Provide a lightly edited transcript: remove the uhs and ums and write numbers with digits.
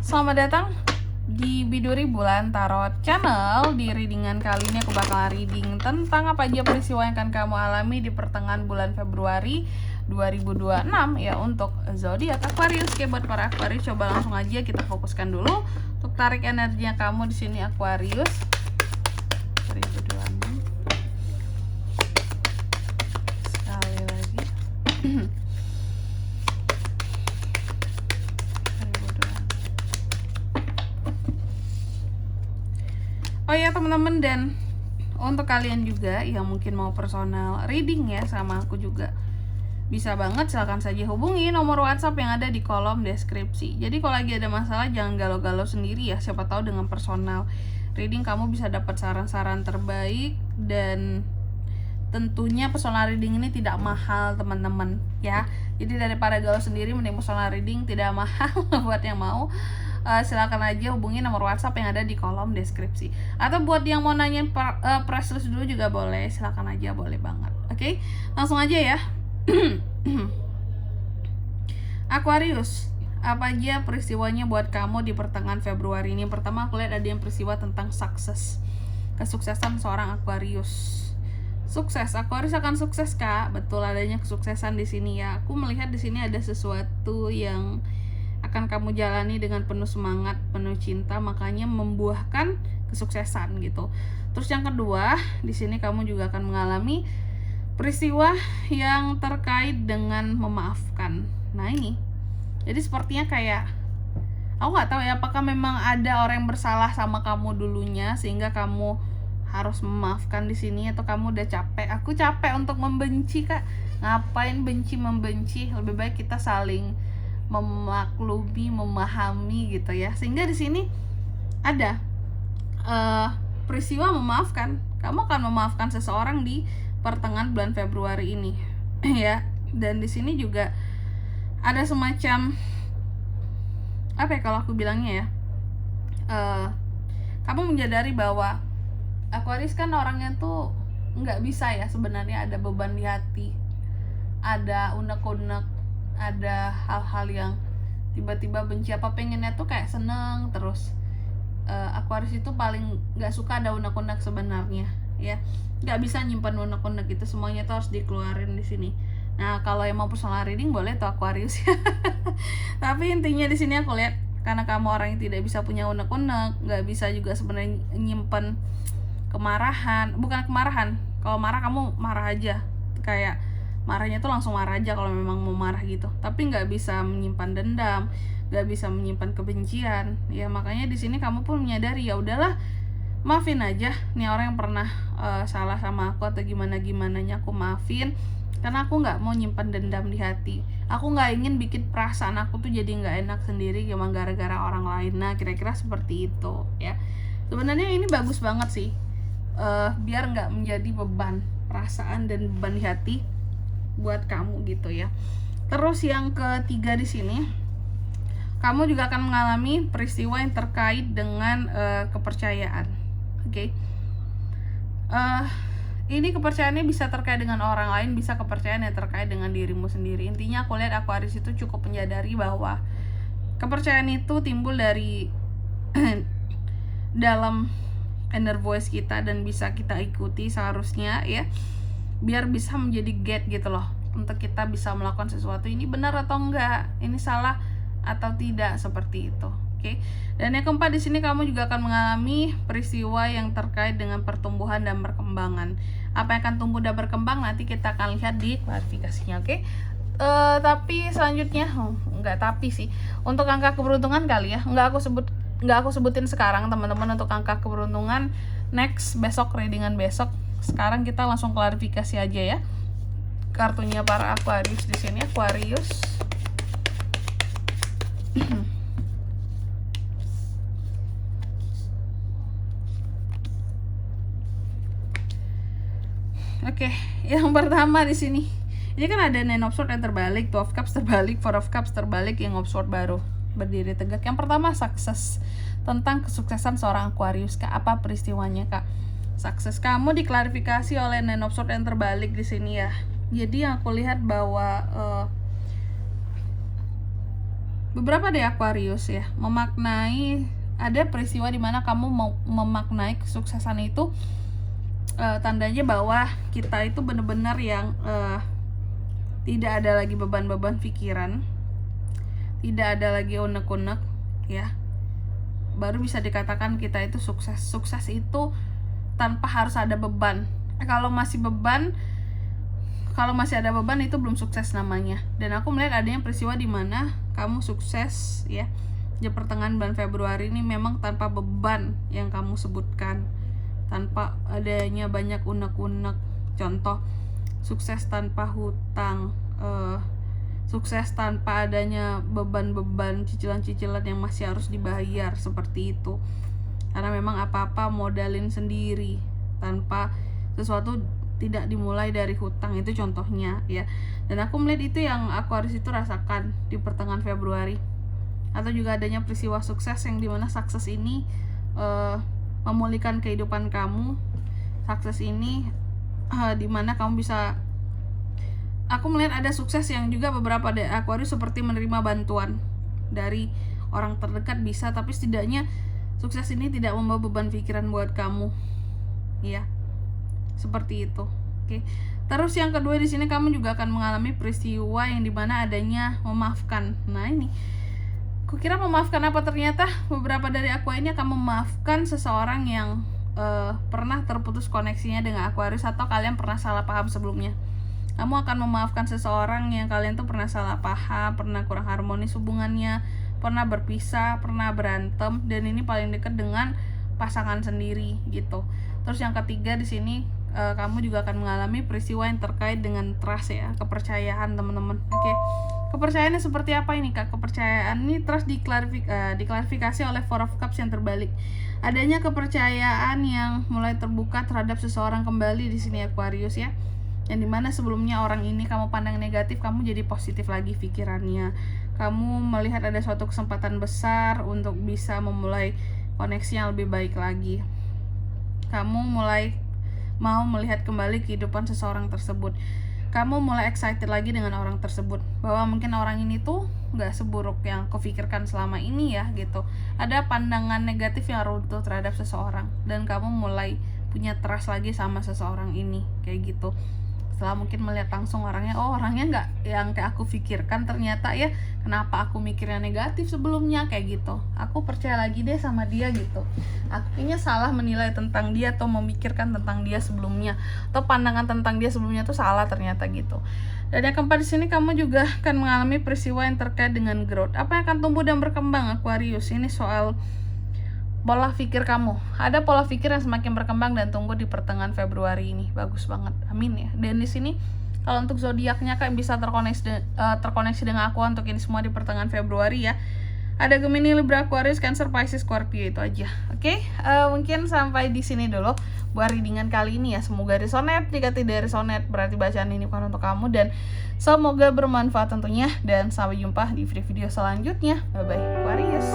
Selamat datang di Biduri Bulan Tarot Channel. Di readingan kali ini aku bakal reading tentang apa aja peristiwa yang akan kamu alami di pertengahan bulan Februari 2026 ya untuk zodiak Aquarius. Oke, buat para Aquarius coba langsung aja kita fokuskan dulu untuk tarik energinya kamu di sini Aquarius 2026. Sekali lagi. Oh ya teman-teman, dan untuk kalian juga yang mungkin mau personal reading ya sama aku juga, bisa banget, silahkan saja hubungi nomor WhatsApp yang ada di kolom deskripsi. Jadi kalau lagi ada masalah jangan galau-galau sendiri ya, siapa tahu dengan personal reading kamu bisa dapat saran-saran terbaik. Dan tentunya personal reading ini tidak mahal teman-teman ya, jadi daripada galau sendiri mending personal reading, tidak mahal. Buat yang mau silakan aja hubungi nomor WhatsApp yang ada di kolom deskripsi. Atau buat yang mau nanyain price list dulu juga boleh, silakan aja, boleh banget. Oke, langsung aja ya. Aquarius, apa aja peristiwanya buat kamu di pertengahan Februari ini? Pertama aku lihat ada yang peristiwa tentang sukses, kesuksesan seorang Aquarius. Sukses, Aquarius akan sukses kak, betul, adanya kesuksesan di sini ya. Aku melihat di sini ada sesuatu yang akan kamu jalani dengan penuh semangat, penuh cinta, makanya membuahkan kesuksesan gitu. Terus yang kedua, di sini kamu juga akan mengalami peristiwa yang terkait dengan memaafkan. Nah ini, jadi sepertinya kayak, aku nggak tahu ya, apakah memang ada orang yang bersalah sama kamu dulunya sehingga kamu harus memaafkan di sini, atau kamu udah capek. Aku capek untuk membenci kak. Ngapain benci membenci? Lebih baik kita saling memaklumi, memahami gitu ya. Sehingga di sini ada peristiwa memaafkan. Kamu akan memaafkan seseorang di pertengahan bulan Februari ini ya. Dan di sini juga ada semacam apa ya kalau aku bilangnya ya, kamu menyadari bahwa Aquarius kan orangnya tuh nggak bisa ya sebenarnya, ada beban di hati, ada unek-unek, ada hal-hal yang tiba-tiba benci, apa pengennya tuh kayak seneng terus. Aquarius itu paling nggak suka ada unek-unek sebenarnya ya, nggak bisa nyimpan unek-unek itu, semuanya tuh harus dikeluarin di sini. Nah kalau yang mau personal reading boleh tuh Aquarius ya. Tapi intinya di sini aku lihat karena kamu orang yang tidak bisa punya unek-unek, nggak bisa juga sebenarnya nyimpen kemarahan, bukan kemarahan, kalau marah kamu marah aja, kayak marahnya tuh langsung marah aja kalau memang mau marah gitu, tapi nggak bisa menyimpan dendam, nggak bisa menyimpan kebencian ya. Makanya di sini kamu pun menyadari ya udahlah, maafin aja nih orang yang pernah salah sama aku atau gimananya, aku maafin karena aku nggak mau nyimpan dendam di hati. Aku nggak ingin bikin perasaan aku tuh jadi nggak enak sendiri cuma gara-gara orang lain. Nah kira-kira seperti itu ya. Sebenarnya ini bagus banget sih, biar nggak menjadi beban perasaan dan beban di hati buat kamu gitu ya. Terus yang ketiga di sini, kamu juga akan mengalami peristiwa yang terkait dengan kepercayaan. Oke. Ini kepercayaannya bisa terkait dengan orang lain, bisa kepercayaan yang terkait dengan dirimu sendiri. Intinya aku lihat Aquarius itu cukup menyadari bahwa kepercayaan itu timbul dari dalam inner voice kita dan bisa kita ikuti seharusnya ya, biar bisa menjadi gate gitu loh, untuk kita bisa melakukan sesuatu, ini benar atau enggak, ini salah atau tidak, seperti itu. Oke. Dan yang keempat di sini kamu juga akan mengalami peristiwa yang terkait dengan pertumbuhan dan perkembangan. Apa yang akan tumbuh dan berkembang nanti kita akan lihat di klarifikasinya. Oke. Tapi selanjutnya enggak tapi sih, untuk angka keberuntungan kali ya, enggak aku sebutin sekarang teman-teman. Untuk angka keberuntungan next, besok readingan besok. Sekarang kita langsung klarifikasi aja ya kartunya para Aquarius di sini. Aquarius Oke, yang pertama di sini ini kan ada Nine of Swords yang terbalik, Two of Cups terbalik, Four of Cups terbalik, yang of Swords baru berdiri tegak. Yang pertama sukses, tentang kesuksesan seorang Aquarius kak. Apa peristiwanya kak? Sukses kamu diklarifikasi oleh Nine of Swords yang terbalik di sini ya. Jadi yang aku lihat bahwa beberapa dari Aquarius ya memaknai, ada peristiwa dimana kamu mau memaknai kesuksesan itu, tandanya bahwa kita itu benar-benar yang tidak ada lagi beban-beban pikiran, tidak ada lagi unek-unek ya, baru bisa dikatakan kita itu sukses. Sukses itu tanpa harus ada beban. Kalau masih ada beban itu belum sukses namanya. Dan aku melihat adanya peristiwa di mana kamu sukses ya di pertengahan bulan Februari ini memang tanpa beban yang kamu sebutkan, tanpa adanya banyak unek-unek. Contoh, sukses tanpa hutang, sukses tanpa adanya beban-beban cicilan-cicilan yang masih harus dibayar, seperti itu. Karena memang apa-apa modalin sendiri, tanpa sesuatu tidak dimulai dari hutang, itu contohnya ya. Dan aku melihat itu yang Aquarius itu rasakan di pertengahan Februari. Atau juga adanya peristiwa sukses yang dimana sukses ini memulihkan kehidupan kamu. Sukses ini dimana kamu bisa, aku melihat ada sukses yang juga beberapa dari Aquarius seperti menerima bantuan dari orang terdekat bisa, tapi setidaknya sukses ini tidak membawa beban pikiran buat kamu ya, seperti itu. Oke. Terus yang kedua di sini kamu juga akan mengalami peristiwa yang dimana adanya memaafkan. Nah ini, kukira memaafkan apa, ternyata beberapa dari aku ini akan memaafkan seseorang yang pernah terputus koneksinya dengan Aquarius, atau kalian pernah salah paham sebelumnya. Kamu akan memaafkan seseorang yang kalian tuh pernah salah paham, pernah kurang harmonis hubungannya, pernah berpisah, pernah berantem, dan ini paling dekat dengan pasangan sendiri gitu. Terus yang ketiga di sini kamu juga akan mengalami peristiwa yang terkait dengan trust ya, kepercayaan teman-teman. Oke. Kepercayaannya seperti apa ini Kak? Kepercayaan ini trust diklarifikasi oleh Four of Cups yang terbalik. Adanya kepercayaan yang mulai terbuka terhadap seseorang kembali di sini Aquarius ya. Yang dimana sebelumnya orang ini kamu pandang negatif, kamu jadi positif lagi pikirannya. Kamu melihat ada suatu kesempatan besar untuk bisa memulai koneksi yang lebih baik lagi. Kamu mulai mau melihat kembali kehidupan seseorang tersebut. Kamu mulai excited lagi dengan orang tersebut, bahwa mungkin orang ini tuh gak seburuk yang kau pikirkan selama ini ya gitu. Ada pandangan negatif yang runtuh terhadap seseorang, dan kamu mulai punya trust lagi sama seseorang ini, kayak gitu. Setelah mungkin melihat langsung orangnya, oh orangnya nggak yang kayak aku pikirkan ternyata ya, kenapa aku mikirnya negatif sebelumnya, kayak gitu. Aku percaya lagi deh sama dia gitu. Aku kayaknya salah menilai tentang dia atau memikirkan tentang dia sebelumnya, atau pandangan tentang dia sebelumnya tuh salah ternyata gitu. Dan yang keempat di sini kamu juga akan mengalami peristiwa yang terkait dengan growth. Apa yang akan tumbuh dan berkembang Aquarius? Ini soal pola pikir kamu. Ada pola pikir yang semakin berkembang dan tumbuh di pertengahan Februari ini. Bagus banget. Amin ya. Dan di sini kalau untuk zodiaknya kan bisa terkoneksi dengan aku untuk ini semua di pertengahan Februari ya. Ada Gemini, Libra, Aquarius, Cancer, Pisces, Scorpio, itu aja. Oke, mungkin sampai di sini dulu buat readingan kali ini ya. Semoga resonate. Jika tidak resonate berarti bacaan ini bukan untuk kamu, dan semoga bermanfaat tentunya. Dan sampai jumpa di video selanjutnya. Bye bye Aquarius.